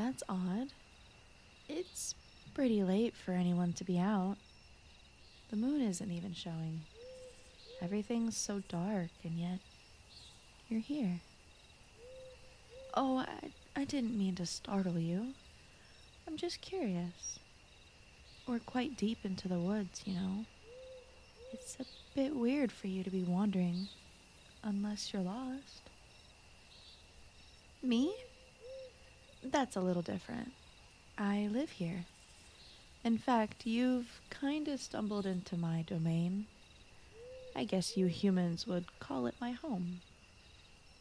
That's odd. It's pretty late for anyone to be out. The moon isn't even showing. Everything's so dark, and yet you're here. Oh, I didn't mean to startle you. I'm just curious. We're quite deep into the woods, you know. It's a bit weird for you to be wandering, unless you're lost. Me? That's a little different. I live here. In fact, you've kinda stumbled into my domain. I guess you humans would call it my home.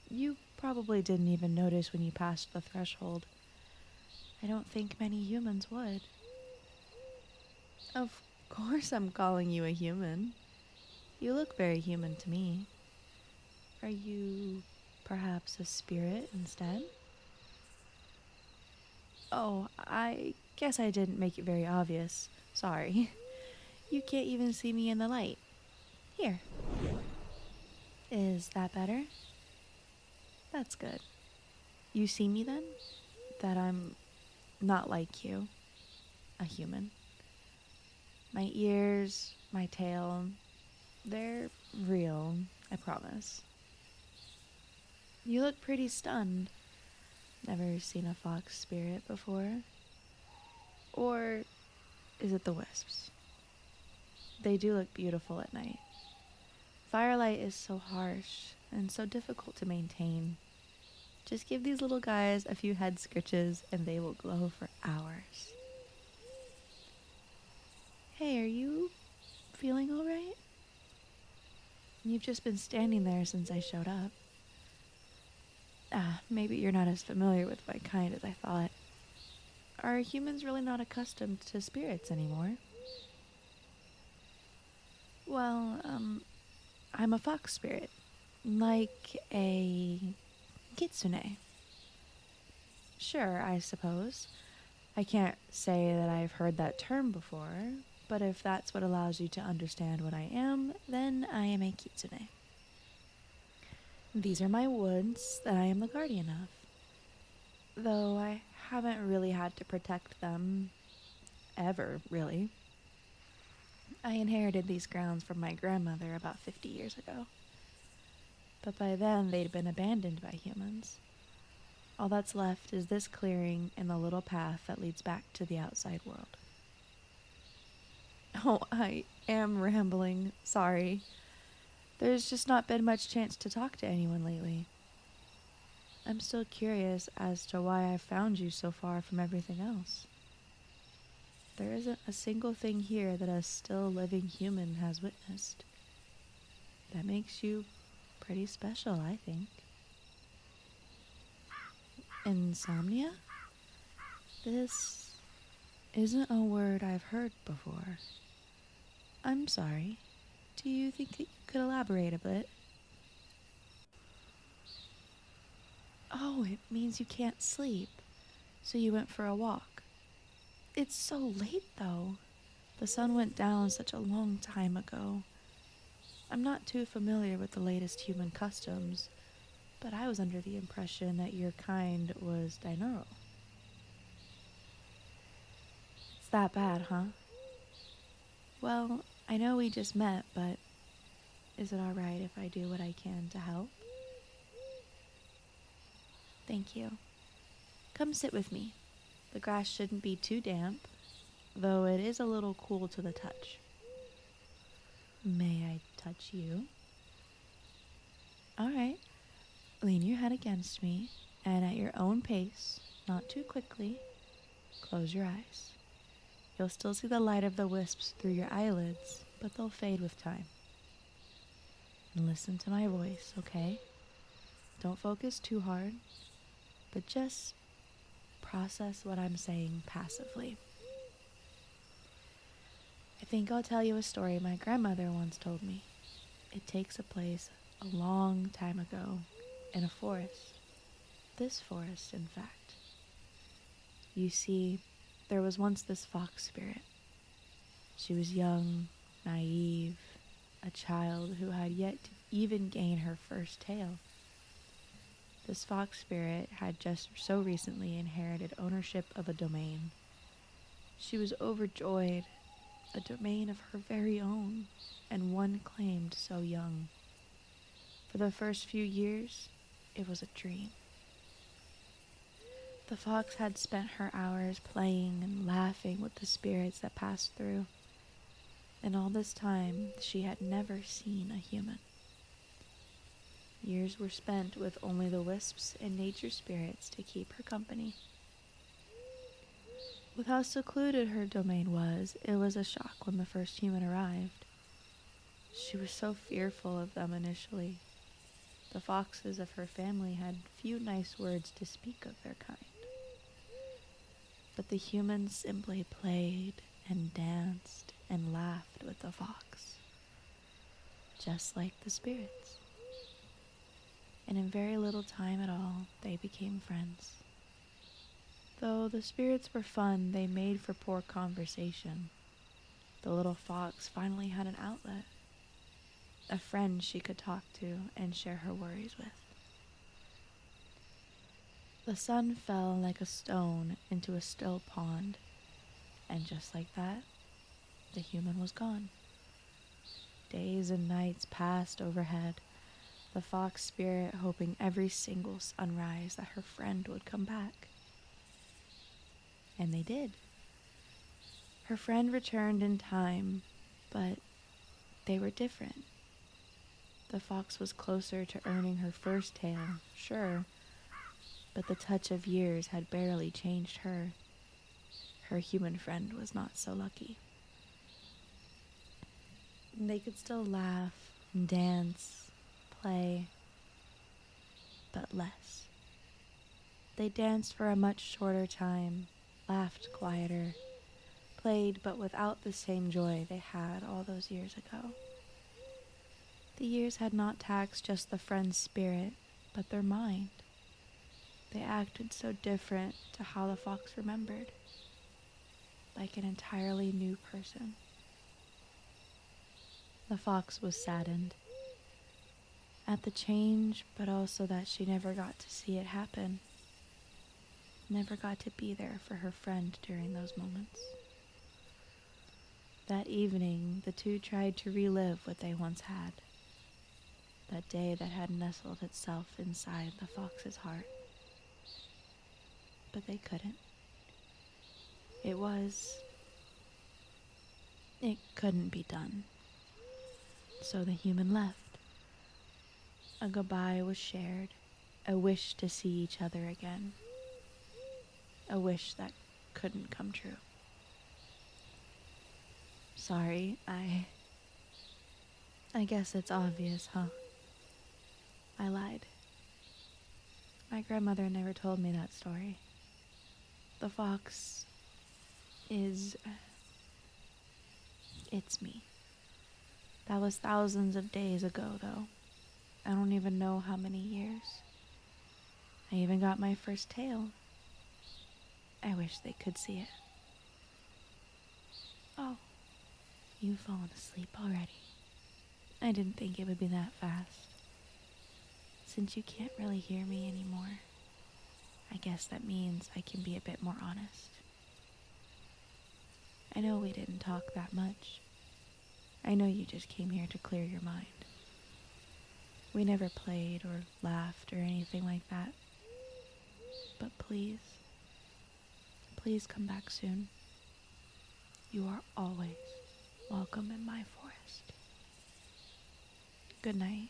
You probably didn't even notice when you passed the threshold. I don't think many humans would. Of course I'm calling you a human. You look very human to me. Are you perhaps a spirit instead? Oh, I guess I didn't make it very obvious. Sorry. You can't even see me in the light. Here. Is that better? That's good. You see me then? That I'm not like you. A human. My ears, my tail, they're real, I promise. You look pretty stunned. Never seen a fox spirit before? Or is it the wisps? They do look beautiful at night. Firelight is so harsh and so difficult to maintain. Just give these little guys a few head scritches and they will glow for hours. Hey, are you feeling alright? You've just been standing there since I showed up. Maybe you're not as familiar with my kind as I thought. Are humans really not accustomed to spirits anymore? Well, I'm a fox spirit. Like a kitsune. Sure, I suppose. I can't say that I've heard that term before, but if that's what allows you to understand what I am, then I am a kitsune. These are my woods that I am the guardian of. Though I haven't really had to protect them. Ever, really. I inherited these grounds from my grandmother about 50 years ago. But by then they'd been abandoned by humans. All that's left is this clearing and the little path that leads back to the outside world. Oh, I am rambling. Sorry. There's just not been much chance to talk to anyone lately. I'm still curious as to why I found you so far from everything else. There isn't a single thing here that a still living human has witnessed. That makes you pretty special, I think. Insomnia? This isn't a word I've heard before. I'm sorry. Do you think that you could elaborate a bit? Oh, it means you can't sleep. So you went for a walk. It's so late, though. The sun went down such a long time ago. I'm not too familiar with the latest human customs, but I was under the impression that your kind was diurnal. It's that bad, huh? Well, I know we just met, but is it alright if I do what I can to help? Thank you. Come sit with me. The grass shouldn't be too damp, though it is a little cool to the touch. May I touch you? Alright. Lean your head against me, and at your own pace, not too quickly, close your eyes. You'll still see the light of the wisps through your eyelids, but they'll fade with time. And listen to my voice, okay? Don't focus too hard, but just process what I'm saying passively. I think I'll tell you a story my grandmother once told me. It takes a place a long time ago in a forest. This forest, in fact. You see, there was once this fox spirit. She was young, naive, a child who had yet to even gain her first tail. This fox spirit had just so recently inherited ownership of a domain. She was overjoyed, a domain of her very own, and one claimed so young. For the first few years, it was a dream. The fox had spent her hours playing and laughing with the spirits that passed through, and all this time she had never seen a human. Years were spent with only the wisps and nature spirits to keep her company. With how secluded her domain was, it was a shock when the first human arrived. She was so fearful of them initially. The foxes of her family had few nice words to speak of their kind. But the humans simply played and danced and laughed with the fox, just like the spirits. And in very little time at all, they became friends. Though the spirits were fun, they made for poor conversation. The little fox finally had an outlet, a friend she could talk to and share her worries with. The sun fell like a stone into a still pond, and just like that, the human was gone. Days and nights passed overhead, the fox spirit hoping every single sunrise that her friend would come back. And they did. Her friend returned in time, but they were different. The fox was closer to earning her first tail, sure, but the touch of years had barely changed her. Her human friend was not so lucky. They could still laugh and dance, play, but less. They danced for a much shorter time, laughed quieter, played but without the same joy they had all those years ago. The years had not taxed just the friend's spirit, but their mind. They acted so different to how the fox remembered, like an entirely new person. The fox was saddened at the change, but also that she never got to see it happen, never got to be there for her friend during those moments. That evening, the two tried to relive what they once had, that day that had nestled itself inside the fox's heart. But they couldn't. It couldn't be done. So the human left. A goodbye was shared, a wish to see each other again, a wish that couldn't come true. Sorry, I guess it's obvious, huh? I lied. My grandmother never told me that story. The fox it's me. That was thousands of days ago, though. I don't even know how many years. I even got my first tail. I wish they could see it. Oh, you've fallen asleep already. I didn't think it would be that fast. Since you can't really hear me anymore, I guess that means I can be a bit more honest. I know we didn't talk that much. I know you just came here to clear your mind. We never played or laughed or anything like that. But please, please come back soon. You are always welcome in my forest. Good night,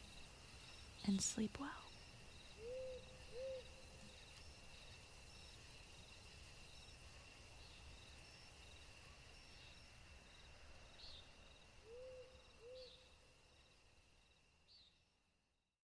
and sleep well.